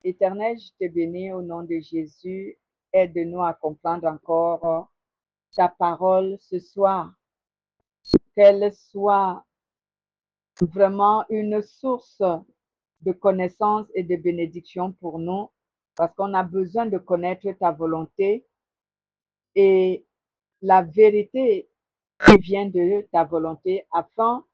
Éternel, je te bénis au nom de Jésus. Aide-nous à comprendre encore ta parole ce soir. Qu'elle soit vraiment une source de connaissance et de bénédiction pour nous, parce qu'on a besoin de connaître ta volonté et la vérité qui vient de ta volonté afin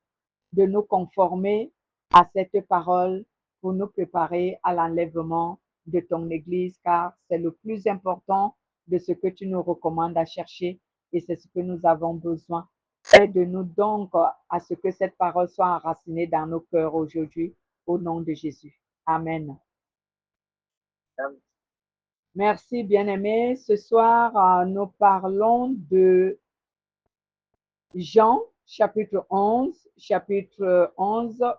de nous conformer à cette parole pour nous préparer à l'enlèvement de ton Église, car c'est le plus important de ce que tu nous recommandes à chercher et c'est ce que nous avons besoin. Aide-nous donc à ce que cette parole soit enracinée dans nos cœurs aujourd'hui, au nom de Jésus. Amen. Merci, bien-aimés. Ce soir, nous parlons de Jean, chapitre 11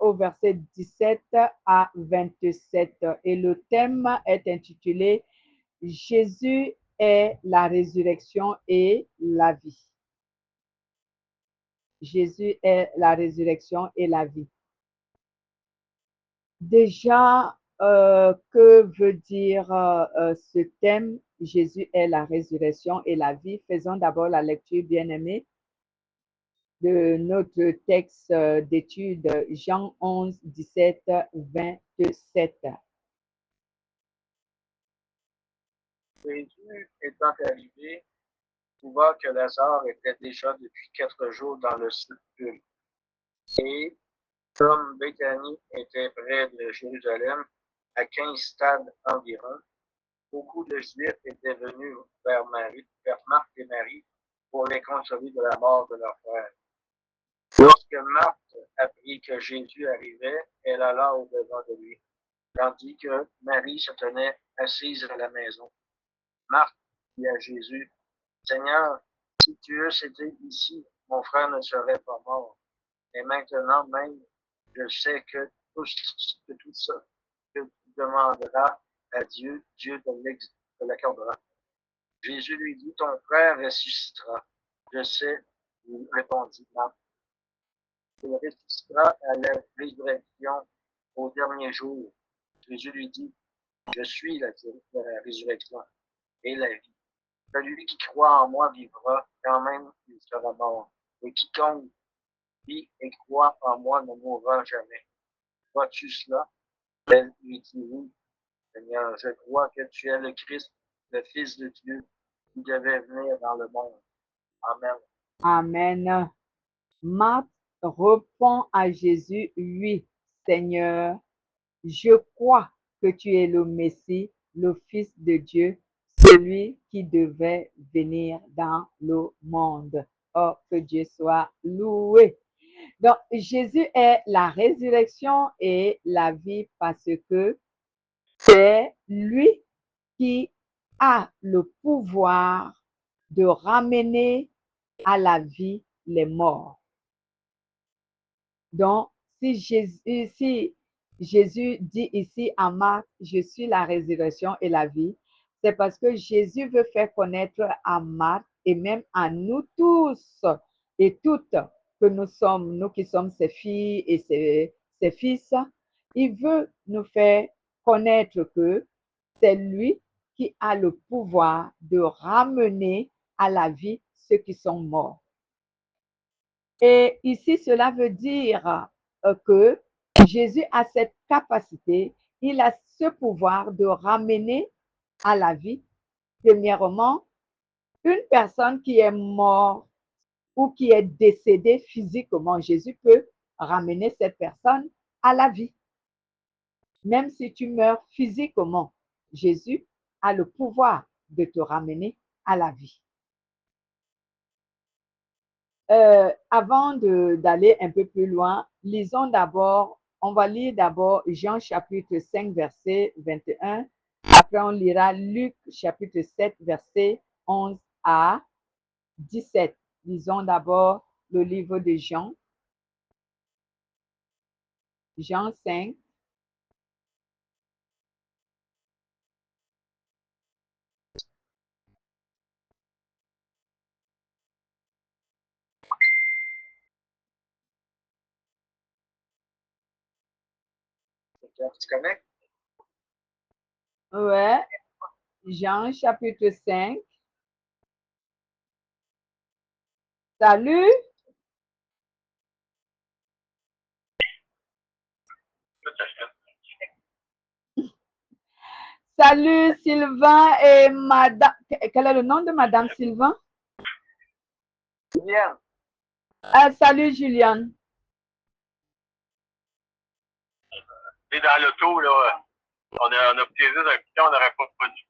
au verset 17 à 27. Et le thème est intitulé Jésus est la résurrection et la vie. Jésus est la résurrection et la vie. Déjà, que veut dire ce thème? Jésus est la résurrection et la vie. Faisons d'abord la lecture, bien-aimés, de notre texte d'étude, Jean 11, 17, 27. Jésus étant arrivé, trouva que Lazare était déjà depuis 4 jours dans le sépulcre. Et comme Béthanie était près de Jérusalem, à 15 stades environ, beaucoup de Juifs étaient venus vers Marthe et Marie, pour les consoler de la mort de leur frère. Lorsque Marthe apprit que Jésus arrivait, elle alla au-devant de lui, tandis que Marie se tenait assise à la maison. Marthe dit à Jésus, Seigneur, si tu eusses été ici, mon frère ne serait pas mort. Et maintenant même, je sais que tout ça que tu demanderas à Dieu, Dieu te l'accordera. Jésus lui dit, ton frère ressuscitera. Je sais, lui répondit Marthe. Il ressuscitera à la résurrection au dernier jour. Jésus lui dit, je suis la résurrection et la vie. Celui qui croit en moi vivra, quand même il sera mort. Et quiconque vit et croit en moi ne mourra jamais. Vois-tu cela? Elle lui dit oui, Seigneur, je crois que tu es le Christ, le Fils de Dieu, qui devait venir dans le monde. Amen. Amen. Marthe répond à Jésus, oui, Seigneur, je crois que tu es le Messie, le Fils de Dieu, celui qui devait venir dans le monde. Oh, que Dieu soit loué. Donc, Jésus est la résurrection et la vie parce que c'est lui qui a le pouvoir de ramener à la vie les morts. Donc, si Jésus dit ici à Marc, je suis la résurrection et la vie, c'est parce que Jésus veut faire connaître à Marc et même à nous tous et toutes que nous sommes, nous qui sommes ses filles et ses fils, il veut nous faire connaître que c'est lui qui a le pouvoir de ramener à la vie ceux qui sont morts. Et ici, cela veut dire que Jésus a cette capacité, il a ce pouvoir de ramener à la vie, premièrement, une personne qui est morte ou qui est décédée physiquement. Jésus peut ramener cette personne à la vie. Même si tu meurs physiquement, Jésus a le pouvoir de te ramener à la vie. Avant d'aller un peu plus loin, lisons d'abord, on va lire d'abord Jean chapitre 5, verset 21. Après, on lira Luc chapitre 7, verset 11 à 17. Lisons d'abord le livre de Jean. Jean 5. Tu connais? Jean chapitre 5. Salut. Salut Sylvain et Madame. Quel est le nom de Madame Sylvain? Juliane. Salut Juliane. Et dans l'auto, là, on a piégé d'un piton, on n'aurait pas produit.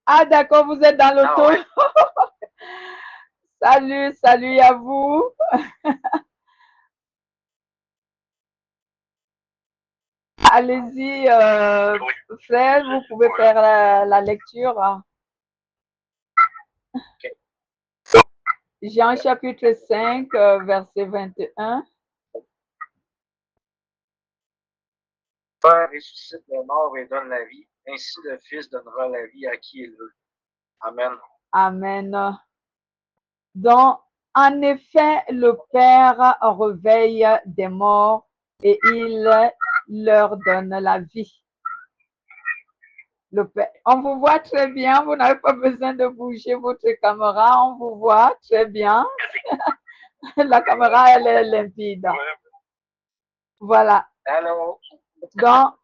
Ah d'accord, vous êtes dans l'auto. Ah, ouais. Salut, salut à vous. Allez-y, frère, vous pouvez faire la lecture. Okay. Jean chapitre 5, verset 21. Père ressuscite les morts et donne la vie. Ainsi le Fils donnera la vie à qui il veut. Amen. Amen. Donc, en effet, le Père réveille des morts et il leur donne la vie. Le Père, on vous voit très bien, vous n'avez pas besoin de bouger votre caméra, on vous voit très bien. La caméra, elle est limpide. Voilà. Allô? Donc,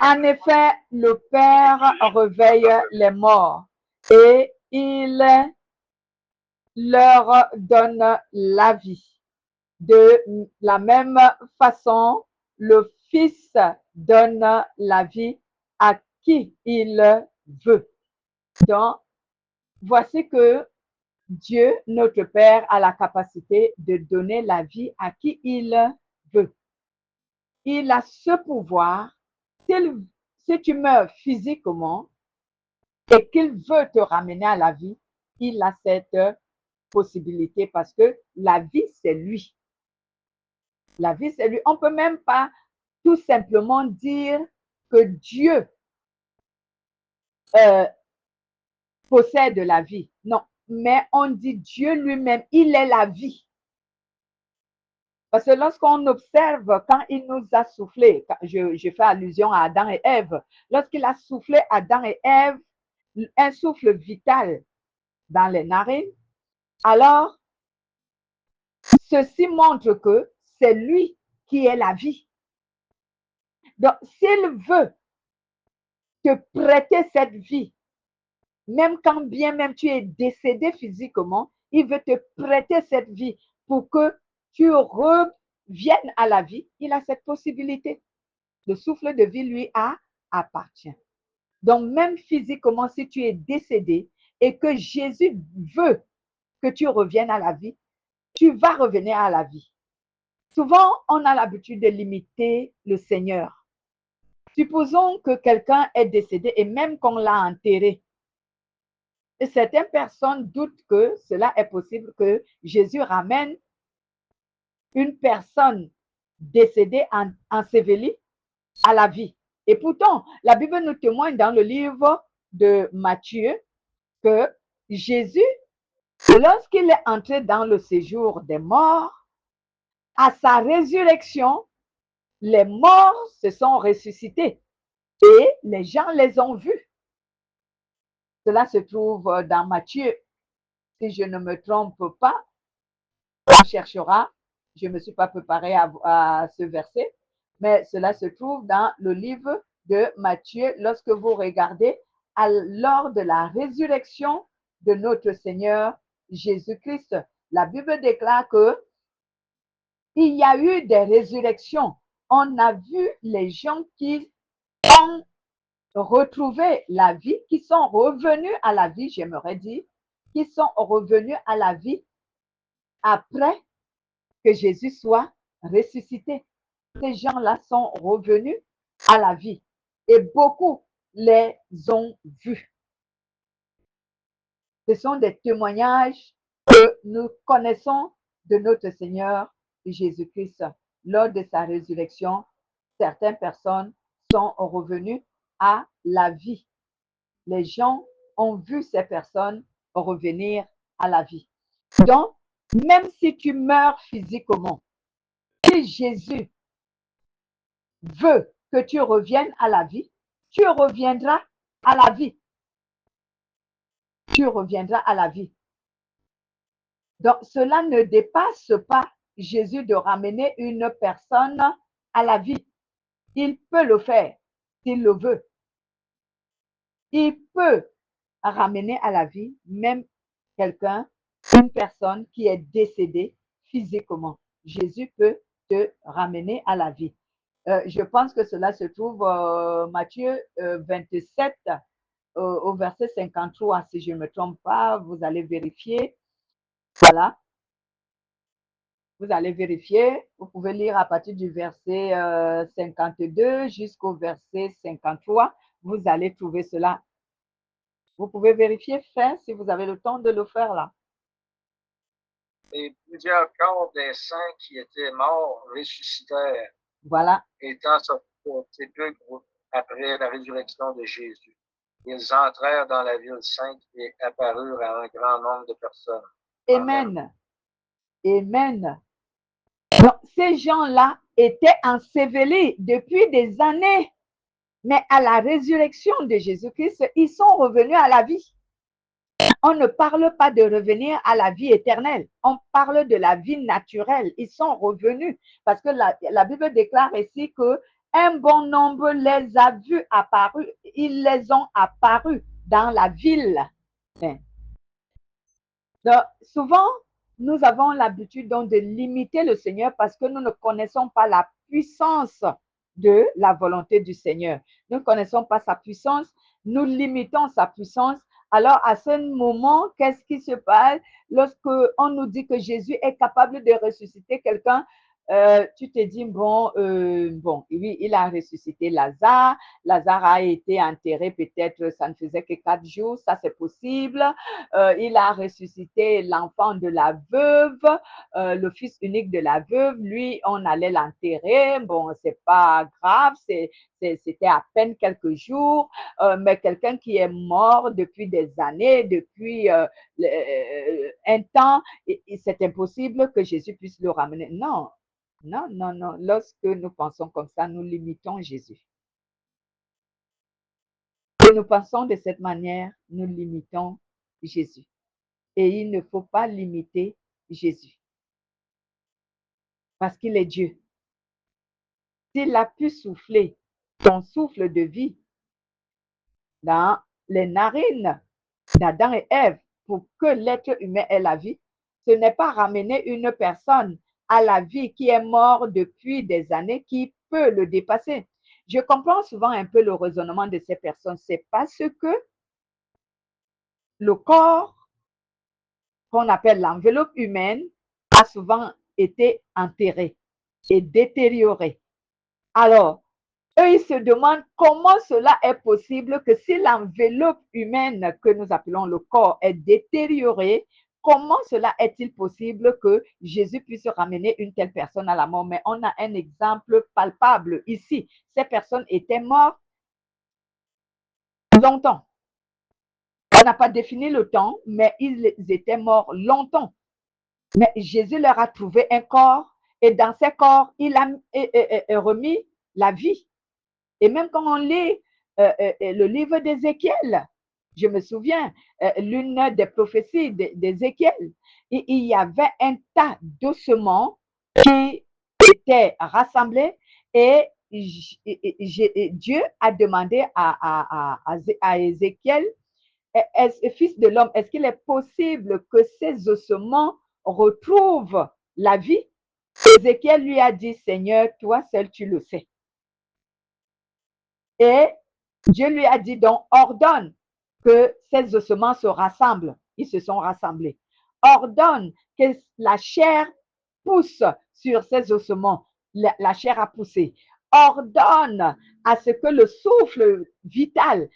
en effet, le Père réveille les morts et il leur donne la vie. De la même façon, le Fils donne la vie à qui il veut. Donc, voici que Dieu, notre Père, a la capacité de donner la vie à qui il veut. Il a ce pouvoir. Si tu meurs physiquement et qu'il veut te ramener à la vie, il a cette possibilité parce que la vie, c'est lui. La vie, c'est lui. On ne peut même pas tout simplement dire que Dieu possède la vie. Non, mais on dit Dieu lui-même, il est la vie. Parce que lorsqu'on observe quand il nous a soufflé, je fais allusion à Adam et Ève, lorsqu'il a soufflé Adam et Ève un souffle vital dans les narines, alors ceci montre que c'est lui qui est la vie. Donc, s'il veut te prêter cette vie, même quand bien même tu es décédé physiquement, il veut te prêter cette vie pour que tu reviennes à la vie. Il a cette possibilité. Le souffle de vie lui appartient. Donc, même physiquement, si tu es décédé et que Jésus veut que tu reviennes à la vie, tu vas revenir à la vie. Souvent, on a l'habitude de limiter le Seigneur. Supposons que quelqu'un est décédé et même qu'on l'a enterré. Et certaines personnes doutent que cela est possible, que Jésus ramène une personne décédée ensevelie à la vie. Et pourtant, la Bible nous témoigne dans le livre de Matthieu que Jésus, lorsqu'il est entré dans le séjour des morts, à sa résurrection, les morts se sont ressuscités et les gens les ont vus. Cela se trouve dans Matthieu. Si je ne me trompe pas, on cherchera. Je ne me suis pas préparée à ce verset, mais cela se trouve dans le livre de Matthieu lorsque vous regardez lors de la résurrection de notre Seigneur Jésus-Christ. La Bible déclare que il y a eu des résurrections. On a vu les gens qui ont retrouvé la vie, qui sont revenus à la vie, j'aimerais dire, qui sont revenus à la vie après que Jésus soit ressuscité. Ces gens-là sont revenus à la vie et beaucoup les ont vus. Ce sont des témoignages que nous connaissons de notre Seigneur Jésus-Christ. Lors de sa résurrection, certaines personnes sont revenues à la vie. Les gens ont vu ces personnes revenir à la vie. Donc, même si tu meurs physiquement, si Jésus veut que tu reviennes à la vie, tu reviendras à la vie. tu reviendras à la vie. Donc, cela ne dépasse pas Jésus de ramener une personne à la vie. Il peut le faire s'il le veut. Il peut ramener à la vie même quelqu'un, une personne qui est décédée physiquement. Jésus peut te ramener à la vie. Je pense que cela se trouve Matthieu 27 au verset 53, si je ne me trompe pas, vous allez vérifier. Voilà. Vous allez vérifier. Vous pouvez lire à partir du verset 52 jusqu'au verset 53. Vous allez trouver cela. Vous pouvez vérifier, faire si vous avez le temps de le faire là. Et plusieurs corps des saints qui étaient morts ressuscitèrent, Voilà. étant sortis ces deux groupes après la résurrection de Jésus. Ils entrèrent dans la ville sainte et apparurent à un grand nombre de personnes. Amen. Amen. Donc, ces gens-là étaient ensevelis depuis des années, mais à la résurrection de Jésus-Christ, ils sont revenus à la vie. On ne parle pas de revenir à la vie éternelle, on parle de la vie naturelle. Ils sont revenus parce que la Bible déclare ici que un bon nombre les a vus apparus, ils les ont apparus dans la ville. Donc, souvent, nous avons l'habitude donc de limiter le Seigneur parce que nous ne connaissons pas la puissance de la volonté du Seigneur. Nous ne connaissons pas sa puissance, nous limitons sa puissance. Alors, à ce moment, qu'est-ce qui se passe lorsque on nous dit que Jésus est capable de ressusciter quelqu'un? Tu te dis, bon, oui, il a ressuscité Lazare. Lazare a été enterré peut-être, ça ne faisait que 4 jours, ça c'est possible. Il a ressuscité l'enfant de la veuve, le fils unique de la veuve. Lui, on allait l'enterrer. Bon, c'est pas grave, c'était à peine quelques jours. Mais quelqu'un qui est mort depuis des années, depuis un temps, c'est impossible que Jésus puisse le ramener. Non, non, non, non. Lorsque nous pensons comme ça, nous limitons Jésus. Et nous pensons de cette manière, nous limitons Jésus. Et il ne faut pas limiter Jésus. Parce qu'il est Dieu. S'il a pu souffler son souffle de vie dans les narines d'Adam et Ève pour que l'être humain ait la vie, ce n'est pas ramener une personne à la vie qui est morte depuis des années qui peut le dépasser. Je comprends souvent un peu le raisonnement de ces personnes. C'est parce que le corps qu'on appelle l'enveloppe humaine a souvent été enterré et détérioré. Alors, eux, ils se demandent comment cela est possible que si l'enveloppe humaine que nous appelons le corps est détériorée, comment cela est-il possible que Jésus puisse ramener une telle personne à la mort? Mais on a un exemple palpable ici. Ces personnes étaient mortes longtemps. On n'a pas défini le temps, mais ils étaient morts longtemps. Mais Jésus leur a trouvé un corps et dans ces corps, il a remis la vie. Et même quand on lit le livre d'Ézéchiel, je me souviens, l'une des prophéties d'Ézéchiel, il y avait un tas d'ossements qui étaient rassemblés et Dieu a demandé à Ézéchiel, fils de l'homme, est-ce qu'il est possible que ces ossements retrouvent la vie? Ézéchiel lui a dit, Seigneur, toi seul tu le sais. Et Dieu lui a dit donc, ordonne que ces ossements se rassemblent. Ils se sont rassemblés. Ordonne que la chair pousse sur ces ossements. La chair a poussé. Ordonne à ce que le souffle vital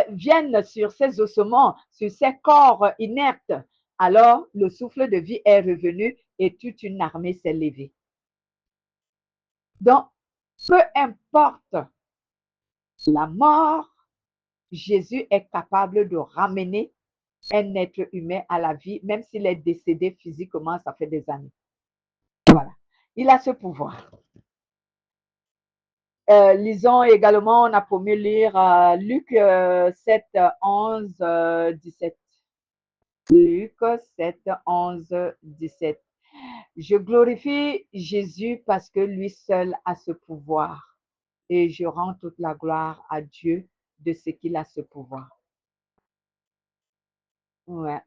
vienne sur ces ossements, sur ces corps inertes. Alors, le souffle de vie est revenu et toute une armée s'est levée. Donc, peu importe la mort, Jésus est capable de ramener un être humain à la vie, même s'il est décédé physiquement, ça fait des années. Voilà. Il a ce pouvoir. Lisons également, on a promis lire Luc 7, 11, 17. Luc 7, 11, 17. Je glorifie Jésus parce que lui seul a ce pouvoir et je rends toute la gloire à Dieu de ce qu'il a ce pouvoir. Ouais.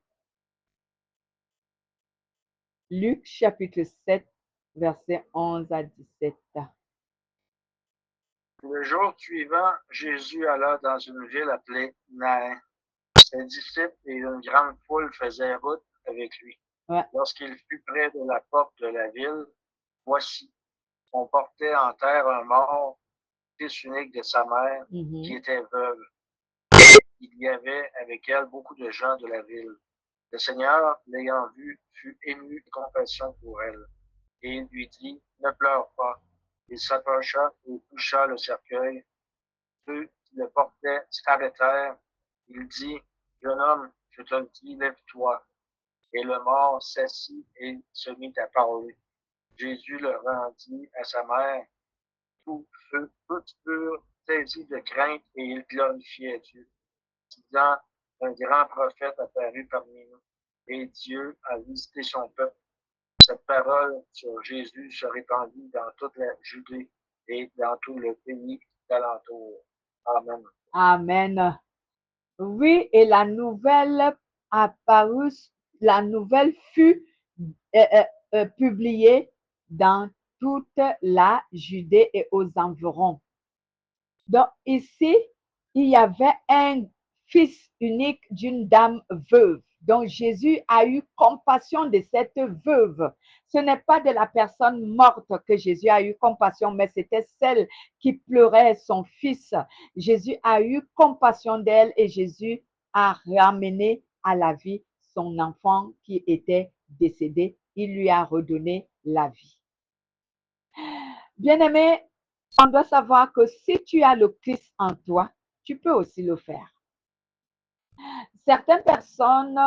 Luc chapitre 7, verset 11 à 17. Le jour suivant, Jésus alla dans une ville appelée Nain. Ses disciples et une grande foule faisaient route avec lui. Ouais. Lorsqu'il fut près de la porte de la ville, voici, on portait en terre un mort, fils unique de sa mère, qui était veuve. Il y avait avec elle beaucoup de gens de la ville. Le Seigneur, l'ayant vue, fut ému de compassion pour elle. Et il lui dit, ne pleure pas. Il s'approcha et toucha le cercueil. Ceux qui le portaient s'arrêtèrent. Il dit, jeune homme, je te le dis, lève-toi. Et le mort s'assit et se mit à parler. Jésus le rendit à sa mère. Tous furent saisis de crainte et ils glorifiaient Dieu, disant, un grand prophète apparut parmi nous, et Dieu a visité son peuple. Cette parole sur Jésus se répandit dans toute la Judée et dans tout le pays d'alentour. Amen. Amen. Oui, et la nouvelle apparut, la nouvelle fut publiée dans toute la Judée et aux environs. Donc ici, il y avait un fils unique d'une dame veuve. Donc Jésus a eu compassion de cette veuve. Ce n'est pas de la personne morte que Jésus a eu compassion, mais c'était celle qui pleurait son fils. Jésus a eu compassion d'elle et Jésus a ramené à la vie son enfant qui était décédé. Il lui a redonné la vie. Bien-aimé, on doit savoir que si tu as le Christ en toi, tu peux aussi le faire. Certaines personnes,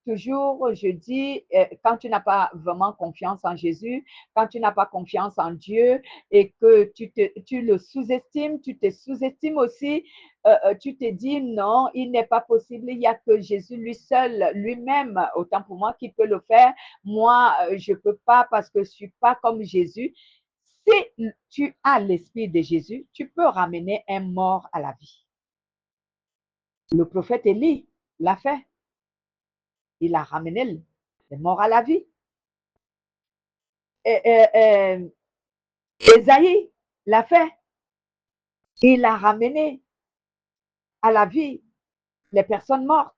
toujours, je dis, quand tu n'as pas vraiment confiance en Jésus, quand tu n'as pas confiance en Dieu et que tu le sous-estimes, tu te sous-estimes aussi, tu te dis non, il n'est pas possible, il n'y a que Jésus lui seul, lui-même, autant pour moi, qui peut le faire. Moi, je ne peux pas parce que je ne suis pas comme Jésus. Si tu as l'esprit de Jésus, tu peux ramener un mort à la vie. Le prophète Élie l'a fait. Il a ramené les morts à la vie. Ésaïe l'a fait. Il a ramené à la vie les personnes mortes.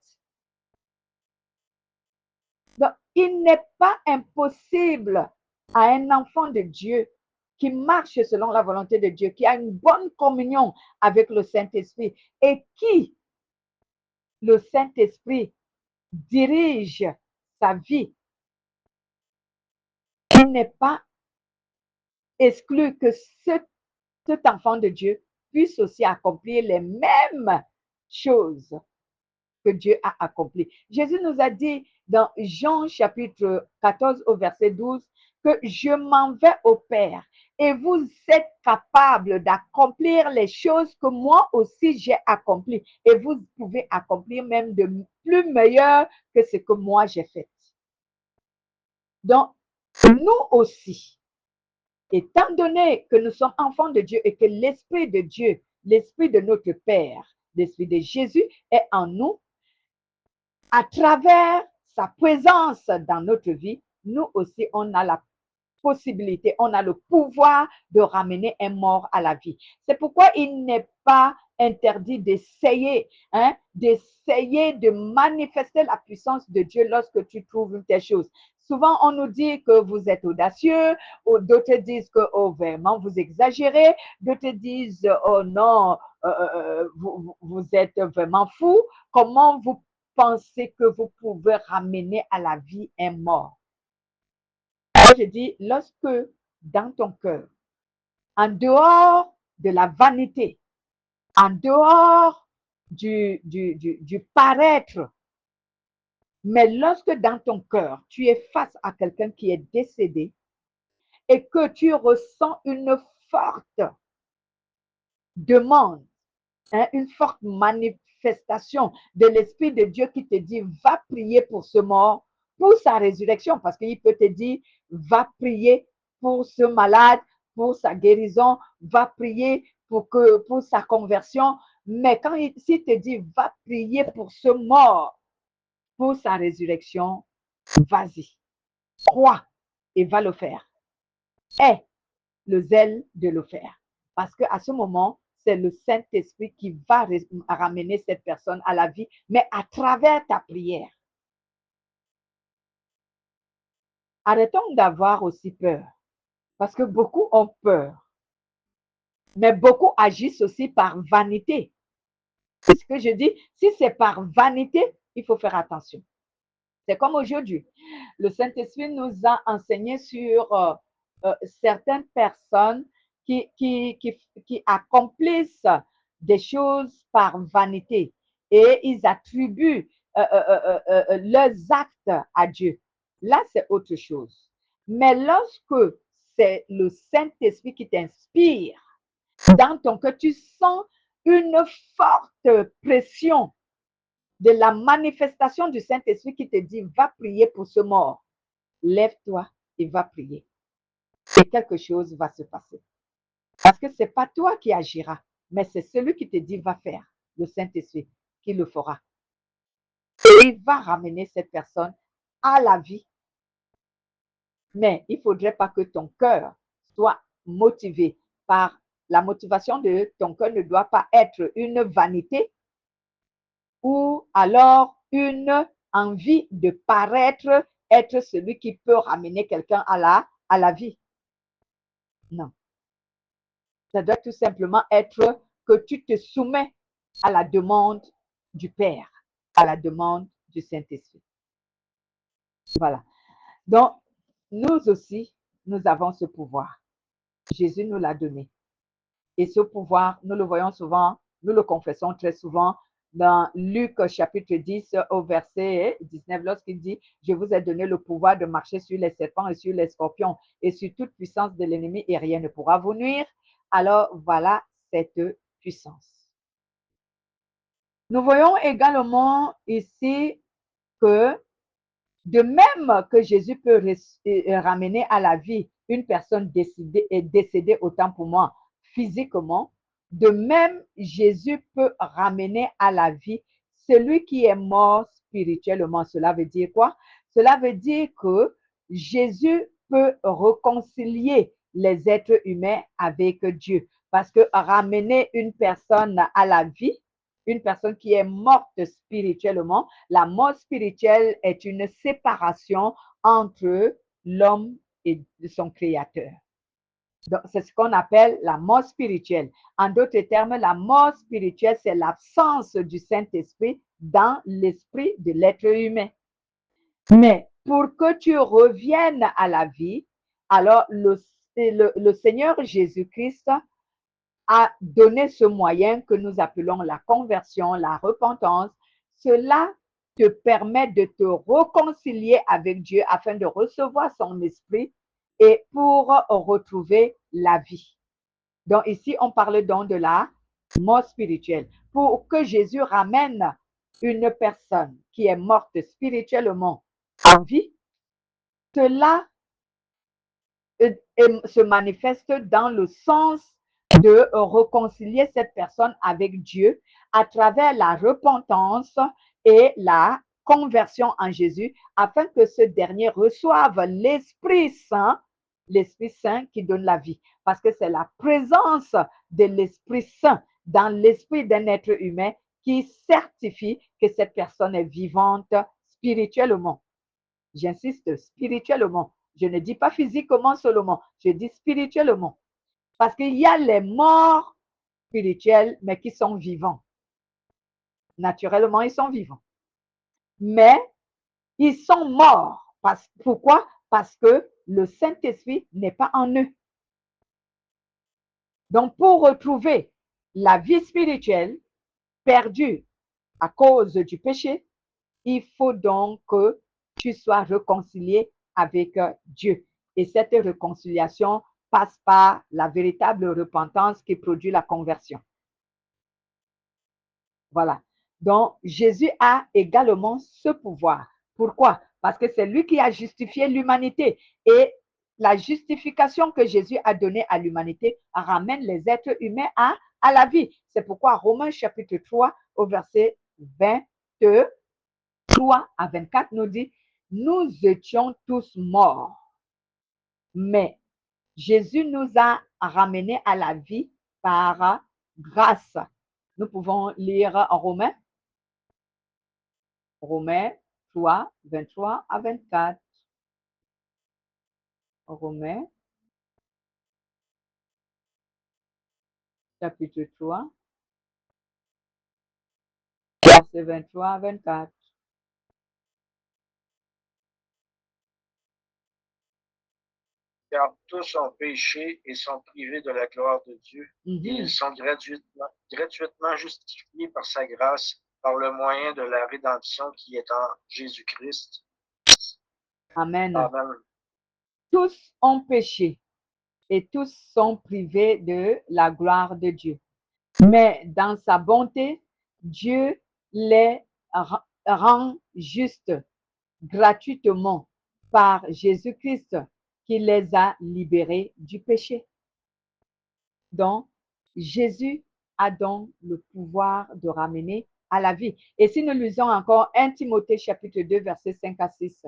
Donc, il n'est pas impossible à un enfant de Dieu qui marche selon la volonté de Dieu, qui a une bonne communion avec le Saint-Esprit et qui, le Saint-Esprit, dirige sa vie. Il n'est pas exclu que cet enfant de Dieu puisse aussi accomplir les mêmes choses que Dieu a accomplies. Jésus nous a dit dans Jean chapitre 14 au verset 12 que je m'en vais au Père et vous êtes capables d'accomplir les choses que moi aussi j'ai accomplies et vous pouvez accomplir même de plus meilleures que ce que moi j'ai fait. Donc, nous aussi, étant donné que nous sommes enfants de Dieu et que l'Esprit de Dieu, l'Esprit de notre Père, l'Esprit de Jésus est en nous, à travers sa présence dans notre vie, nous aussi, on a la possibilité, on a le pouvoir de ramener un mort à la vie. C'est pourquoi il n'est pas interdit d'essayer, d'essayer de manifester la puissance de Dieu lorsque tu trouves une telle chose. Souvent, on nous dit que vous êtes audacieux, ou d'autres disent que oh, vraiment vous exagérez, d'autres disent oh non, vous êtes vraiment fou. Comment vous pensez que vous pouvez ramener à la vie un mort? Je dis, lorsque dans ton cœur, en dehors de la vanité, en dehors du paraître, mais lorsque dans ton cœur, tu es face à quelqu'un qui est décédé et que tu ressens une forte demande, une forte manifestation de l'Esprit de Dieu qui te dit, va prier pour ce mort, pour sa résurrection, parce qu'il peut te dire, va prier pour ce malade, pour sa guérison, va prier pour sa conversion. Mais s'il te dit, va prier pour ce mort, pour sa résurrection, vas-y, crois et va le faire. Aie le zèle de le faire. Parce qu'à ce moment, c'est le Saint-Esprit qui va ramener cette personne à la vie, mais à travers ta prière. Arrêtons d'avoir aussi peur, parce que beaucoup ont peur, mais beaucoup agissent aussi par vanité. C'est ce que je dis, si c'est par vanité, il faut faire attention. C'est comme aujourd'hui. Le Saint-Esprit nous a enseigné sur certaines personnes qui accomplissent des choses par vanité et ils attribuent leurs actes à Dieu. Là, c'est autre chose. Mais lorsque c'est le Saint-Esprit qui t'inspire dans ton cœur, tu sens une forte pression de la manifestation du Saint-Esprit qui te dit, va prier pour ce mort. Lève-toi et va prier. Et quelque chose va se passer. Parce que ce n'est pas toi qui agiras, mais c'est celui qui te dit, va faire, le Saint-Esprit, qui le fera. Et il va ramener cette personne à la vie. Mais il ne faudrait pas que ton cœur soit motivé par la motivation de ton cœur ne doit pas être une vanité ou alors une envie de paraître être celui qui peut ramener quelqu'un à la vie. Non. Ça doit tout simplement être que tu te soumets à la demande du Père, à la demande du Saint-Esprit. Voilà. Donc, nous aussi, nous avons ce pouvoir. Jésus nous l'a donné. Et ce pouvoir, nous le voyons souvent, nous le confessons très souvent dans Luc chapitre 10 au verset 19, lorsqu'il dit, je vous ai donné le pouvoir de marcher sur les serpents et sur les scorpions et sur toute puissance de l'ennemi et rien ne pourra vous nuire. Alors voilà cette puissance. Nous voyons également ici que de même que Jésus peut ramener à la vie une personne décédée autant pour moi physiquement, de même Jésus peut ramener à la vie celui qui est mort spirituellement. Cela veut dire quoi? Cela veut dire que Jésus peut réconcilier les êtres humains avec Dieu. Parce que ramener une personne à la vie, une personne qui est morte spirituellement, la mort spirituelle est une séparation entre l'homme et son créateur. Donc, c'est ce qu'on appelle la mort spirituelle. En d'autres termes, la mort spirituelle, c'est l'absence du Saint-Esprit dans l'esprit de l'être humain. Mais pour que tu reviennes à la vie, alors le Seigneur Jésus-Christ a donné ce moyen que nous appelons la conversion, la repentance. Cela te permet de te réconcilier avec Dieu afin de recevoir son esprit et pour retrouver la vie. Donc ici, on parle donc de la mort spirituelle. Pour que Jésus ramène une personne qui est morte spirituellement en vie, cela se manifeste dans le sens de réconcilier cette personne avec Dieu à travers la repentance et la conversion en Jésus afin que ce dernier reçoive l'Esprit Saint qui donne la vie. Parce que c'est la présence de l'Esprit Saint dans l'esprit d'un être humain qui certifie que cette personne est vivante spirituellement. J'insiste, spirituellement. Je ne dis pas physiquement seulement, je dis spirituellement. Parce qu'il y a les morts spirituels, mais qui sont vivants. Naturellement, ils sont vivants. Mais ils sont morts. Pourquoi? Parce que le Saint-Esprit n'est pas en eux. Donc, pour retrouver la vie spirituelle perdue à cause du péché, il faut donc que tu sois réconcilié avec Dieu. Et cette réconciliation passe par la véritable repentance qui produit la conversion. Voilà. Donc, Jésus a également ce pouvoir. Pourquoi? Parce que c'est lui qui a justifié l'humanité. Et la justification que Jésus a donnée à l'humanité ramène les êtres humains à la vie. C'est pourquoi Romains chapitre 3 au verset 23 à 24 nous dit, nous étions tous morts, mais Jésus nous a ramenés à la vie par grâce. Nous pouvons lire en Romains 3, 23 à 24. Romains, chapitre 3, verset 23 à 24. Car tous ont péché et sont privés de la gloire de Dieu. Et ils sont gratuitement justifiés par sa grâce, par le moyen de la rédemption qui est en Jésus-Christ. Amen. Amen. Tous ont péché et tous sont privés de la gloire de Dieu. Mais dans sa bonté, Dieu les rend justes gratuitement par Jésus-Christ qui les a libérés du péché. Donc, Jésus a donc le pouvoir de ramener à la vie. Et si nous lisons encore 1 Timothée chapitre 2, versets 5 à 6.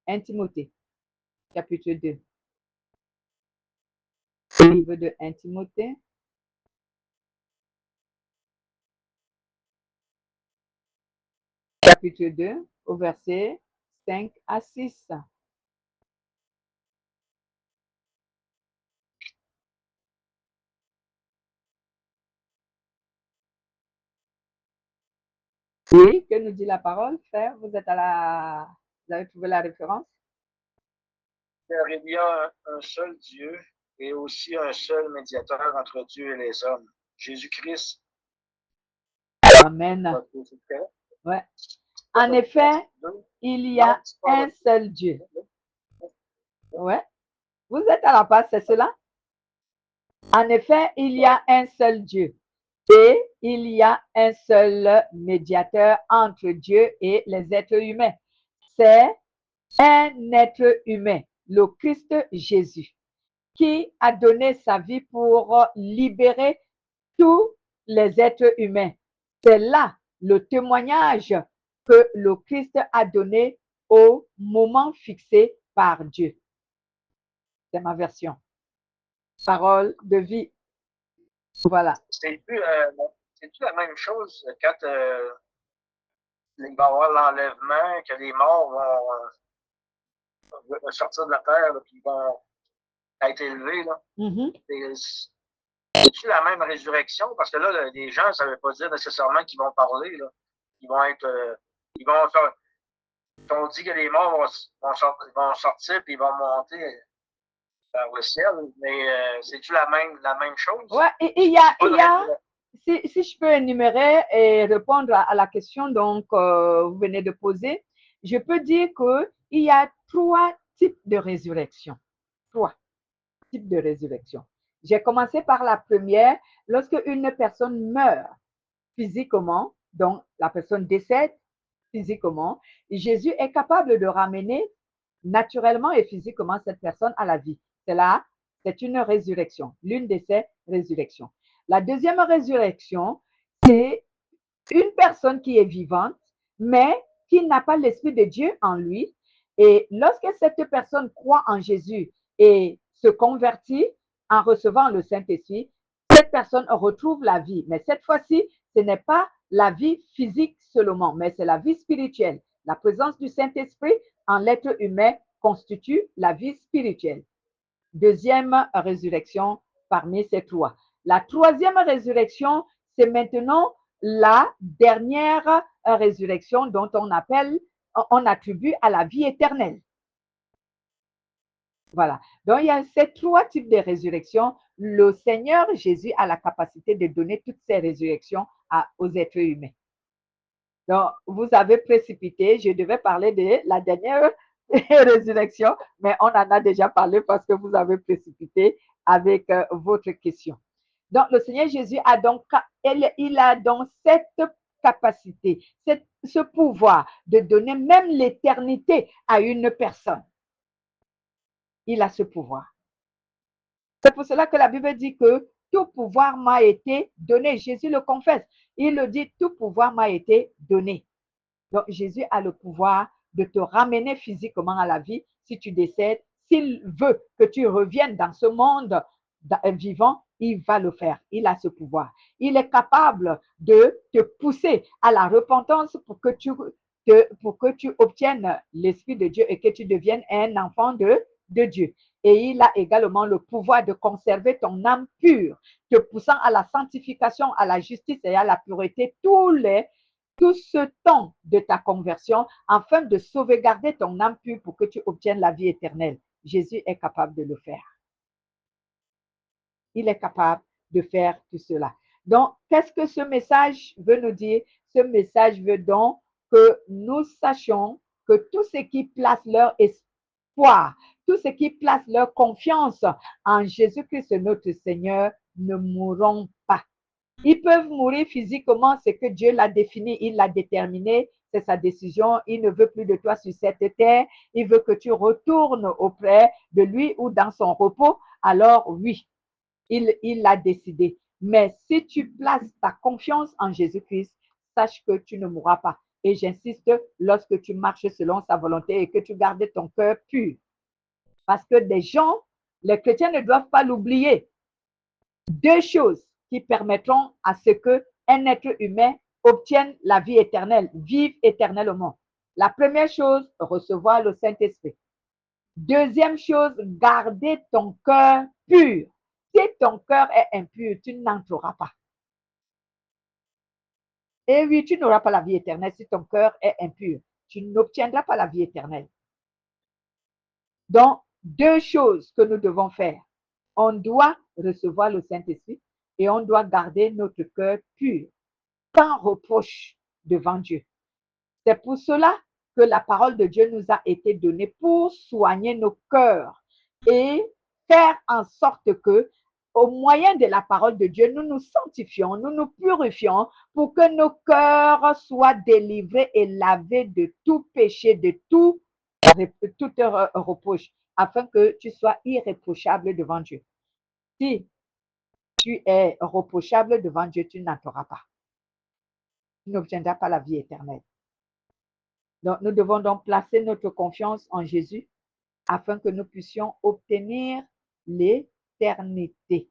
1 Timothée chapitre 2. Le livre de 1 Timothée. Chapitre 2, au verset 5 à 6. Oui, que nous dit la parole, frère? Vous avez trouvé la référence? Car il y a un seul Dieu et aussi un seul médiateur entre Dieu et les hommes, Jésus-Christ. Amen. Ouais. En effet, il y a un seul Dieu. Ouais. Vous êtes à la page, c'est cela? En effet, il y a un seul Dieu et il y a un seul médiateur entre Dieu et les êtres humains. C'est un être humain, le Christ Jésus, qui a donné sa vie pour libérer tous les êtres humains. C'est là le témoignage que le Christ a donné au moment fixé par Dieu. C'est ma version. Parole de vie. Voilà. C'est-tu la même chose quand il va y avoir l'enlèvement, que les morts vont sortir de la terre, là, puis vont être élevés? Là? C'est-tu la même résurrection? Parce que là, les gens, ça ne veut pas dire nécessairement qu'ils vont parler. Là. Ils vont être. Ils vont faire. On dit que les morts vont sortir puis ils vont monter vers le ciel, mais c'est-tu la même chose? Oui, il y a si je peux énumérer et répondre à la question donc vous venez de poser, je peux dire qu'il y a 3 types de résurrection. 3 types de résurrection. J'ai commencé par la première, lorsque une personne meurt physiquement, donc la personne décède physiquement, Jésus est capable de ramener naturellement et physiquement cette personne à la vie. C'est une résurrection, l'une de ces résurrections. La deuxième résurrection, c'est une personne qui est vivante, mais qui n'a pas l'Esprit de Dieu en lui. Et lorsque cette personne croit en Jésus et se convertit en recevant le Saint-Esprit, cette personne retrouve la vie. Mais cette fois-ci, ce n'est pas la vie physique seulement, mais c'est la vie spirituelle. La présence du Saint-Esprit en l'être humain constitue la vie spirituelle. Deuxième résurrection parmi ces 3. La troisième résurrection, c'est maintenant la dernière résurrection dont on attribue à la vie éternelle. Voilà. Donc, il y a ces 3 types de résurrections. Le Seigneur Jésus a la capacité de donner toutes ces résurrections aux êtres humains. Donc, vous avez précipité. Je devais parler de la dernière résurrection, mais on en a déjà parlé parce que vous avez précipité avec votre question. Donc, le Seigneur Jésus a donc 7 capacité, ce pouvoir de donner même l'éternité à une personne. Il a ce pouvoir. C'est pour cela que la Bible dit que tout pouvoir m'a été donné. Jésus le confesse. Il le dit, tout pouvoir m'a été donné. Donc, Jésus a le pouvoir de te ramener physiquement à la vie si tu décèdes. S'il veut que tu reviennes dans ce monde vivant, il va le faire. Il a ce pouvoir. Il est capable de te pousser à la repentance pour que tu obtiennes l'Esprit de Dieu et que tu deviennes un enfant de Dieu. Et il a également le pouvoir de conserver ton âme pure, te poussant à la sanctification, à la justice et à la pureté tout ce temps de ta conversion afin de sauvegarder ton âme pure pour que tu obtiennes la vie éternelle. Jésus est capable de le faire. Il est capable de faire tout cela. Donc, qu'est-ce que ce message veut nous dire? Ce message veut donc que nous sachions que tous ceux qui placent leur espoir, tous ceux qui placent leur confiance en Jésus-Christ, notre Seigneur, ne mourront pas. Ils peuvent mourir physiquement, c'est que Dieu l'a défini, il l'a déterminé, c'est sa décision. Il ne veut plus de toi sur cette terre. Il veut que tu retournes auprès de lui ou dans son repos. Alors oui, il l'a décidé. Mais si tu places ta confiance en Jésus-Christ, sache que tu ne mourras pas. Et j'insiste, lorsque tu marches selon sa volonté et que tu gardes ton cœur pur. Parce que des gens, les chrétiens ne doivent pas l'oublier. Deux choses qui permettront à ce qu'un être humain obtienne la vie éternelle, vive éternellement. La première chose, recevoir le Saint-Esprit. Deuxième chose, garder ton cœur pur. Si ton cœur est impur, tu n'entreras pas. Et oui, tu n'auras pas la vie éternelle si ton cœur est impur. Tu n'obtiendras pas la vie éternelle. Donc, deux choses que nous devons faire. On doit recevoir le Saint-Esprit et on doit garder notre cœur pur, sans reproche devant Dieu. C'est pour cela que la parole de Dieu nous a été donnée pour soigner nos cœurs et faire en sorte que, au moyen de la parole de Dieu, nous nous sanctifions, nous nous purifions pour que nos cœurs soient délivrés et lavés de tout péché, de toute reproche, afin que tu sois irréprochable devant Dieu. Si tu es reprochable devant Dieu, tu n'entreras pas. Tu n'obtiendras pas la vie éternelle. Donc, nous devons donc placer notre confiance en Jésus afin que nous puissions obtenir l'éternité.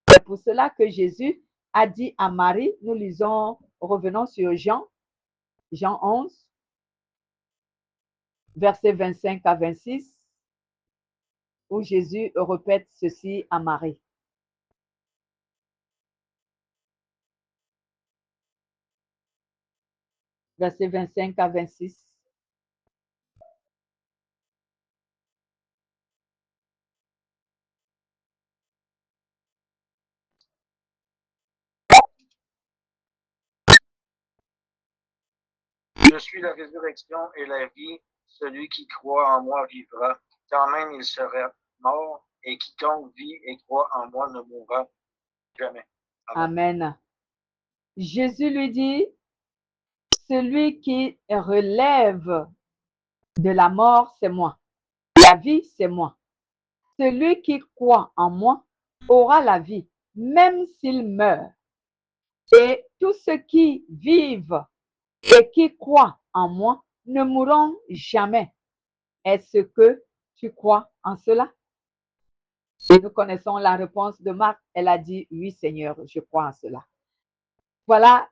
C'est pour cela que Jésus a dit à Marie, nous lisons, revenons sur Jean 11, versets 25 à 26, où Jésus répète ceci à Marie. Versets 25 à 26. Je suis la résurrection et la vie. Celui qui croit en moi vivra, quand même il sera mort, et quiconque vit et croit en moi ne mourra jamais. Amen. Amen. Jésus lui dit, celui qui relève de la mort, c'est moi. La vie, c'est moi. Celui qui croit en moi aura la vie, même s'il meurt. Et tous ceux qui vivent et qui croient en moi ne mourront jamais. Est-ce que tu crois en cela? Et nous connaissons la réponse de Marc. Elle a dit, oui Seigneur, je crois en cela. Voilà,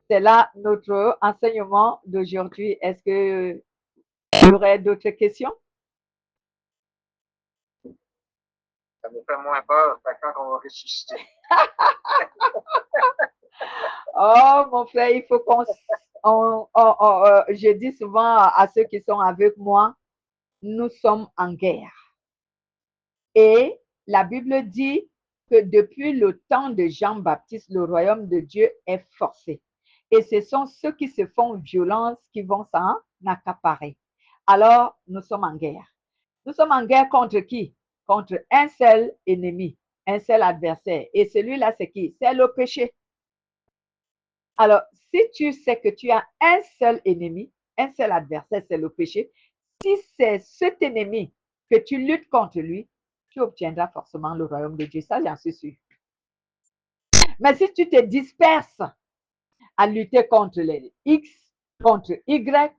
c'est là notre enseignement d'aujourd'hui. Est-ce que il y aurait d'autres questions? Ça me fait moins peur quand on va ressusciter. Oh, mon frère, il faut je dis souvent à ceux qui sont avec moi, nous sommes en guerre. Et la Bible dit que depuis le temps de Jean-Baptiste, le royaume de Dieu est forcé. Et ce sont ceux qui se font violence qui vont s'en accaparer. Alors, nous sommes en guerre. Nous sommes en guerre contre qui? Contre un seul ennemi, un seul adversaire. Et celui-là, c'est qui? C'est le péché. Alors, si tu sais que tu as un seul ennemi, un seul adversaire, c'est le péché, si c'est cet ennemi que tu luttes contre lui, tu obtiendras forcément le royaume de Dieu. Ça, j'en suis sûr. Mais si tu te disperses à lutter contre les X, contre Y,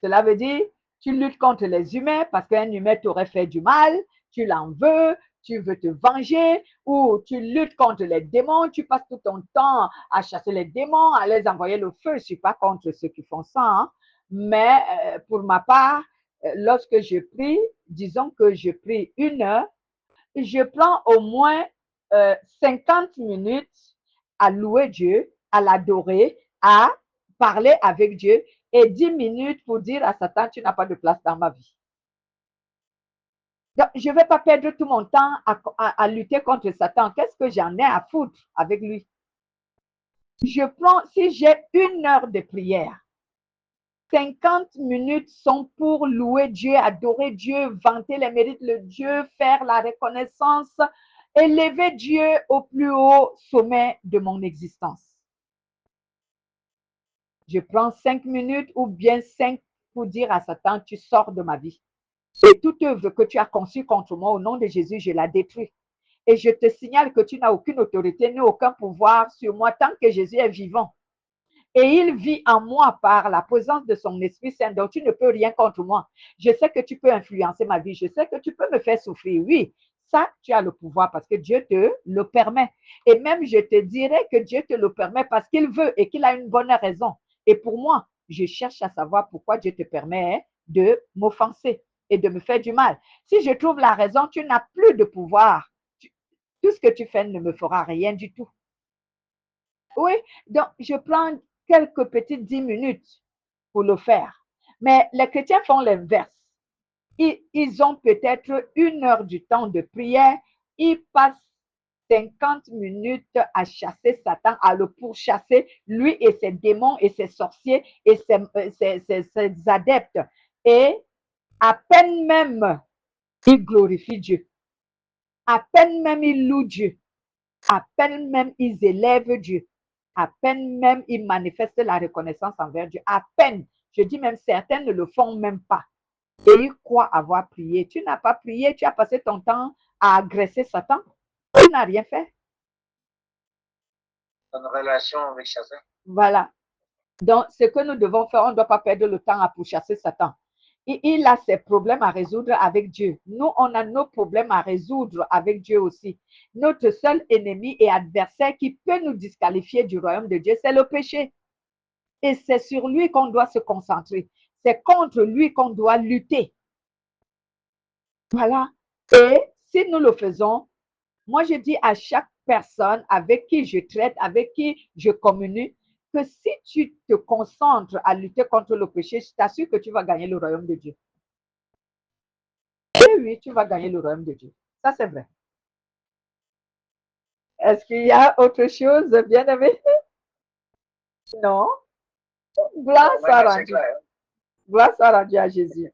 cela veut dire tu luttes contre les humains parce qu'un humain t'aurait fait du mal, tu l'en veux, tu veux te venger, ou tu luttes contre les démons, tu passes tout ton temps à chasser les démons, à les envoyer le feu. Je ne suis pas contre ceux qui font ça, hein. Mais pour ma part, lorsque je prie, disons que je prie 1 heure, je prends au moins 50 minutes à louer Dieu, à l'adorer, à parler avec Dieu et 10 minutes pour dire à Satan, tu n'as pas de place dans ma vie. Donc, je ne vais pas perdre tout mon temps à lutter contre Satan. Qu'est-ce que j'en ai à foutre avec lui? Je prends, si j'ai 1 heure de prière, 50 minutes sont pour louer Dieu, adorer Dieu, vanter les mérites de Dieu, faire la reconnaissance, élever Dieu au plus haut sommet de mon existence. Je prends 5 minutes ou bien 5 pour dire à Satan, tu sors de ma vie. Et toute œuvre que tu as conçue contre moi, au nom de Jésus, je la détruis. Et je te signale que tu n'as aucune autorité ni aucun pouvoir sur moi tant que Jésus est vivant. Et il vit en moi par la présence de son Esprit Saint. Donc, tu ne peux rien contre moi. Je sais que tu peux influencer ma vie. Je sais que tu peux me faire souffrir. Oui, ça, tu as le pouvoir parce que Dieu te le permet. Et même, je te dirais que Dieu te le permet parce qu'il veut et qu'il a une bonne raison. Et pour moi, je cherche à savoir pourquoi Dieu te permet de m'offenser et de me faire du mal. Si je trouve la raison, tu n'as plus de pouvoir. Tout ce que tu fais ne me fera rien du tout. Oui, donc je prends quelques petites 10 minutes pour le faire. Mais les chrétiens font l'inverse. Ils ont peut-être 1 heure du temps de prière. Ils passent 50 minutes à chasser Satan, à le pourchasser, lui et ses démons et ses sorciers et ses adeptes. Et à peine même, ils glorifient Dieu. À peine même, ils louent Dieu. À peine même, ils élèvent Dieu. À peine même, ils manifestent la reconnaissance envers Dieu. À peine. Je dis même, certains ne le font même pas. Et ils croient avoir prié. Tu n'as pas prié, tu as passé ton temps à agresser Satan. Tu n'as rien fait. Une relation avec Satan. Voilà. Donc, ce que nous devons faire, on ne doit pas perdre le temps à pourchasser Satan. Il a ses problèmes à résoudre avec Dieu. Nous, on a nos problèmes à résoudre avec Dieu aussi. Notre seul ennemi et adversaire qui peut nous disqualifier du royaume de Dieu, c'est le péché. Et c'est sur lui qu'on doit se concentrer. C'est contre lui qu'on doit lutter. Voilà. Et si nous le faisons, moi je dis à chaque personne avec qui je traite, avec qui je communique, que si tu te concentres à lutter contre le péché, je t'assure que tu vas gagner le royaume de Dieu. Oui, oui, tu vas gagner le royaume de Dieu. Ça, c'est vrai. Est-ce qu'il y a autre chose, bien aimé? Non? Gloire soit rendue. Gloire soit rendue à Jésus.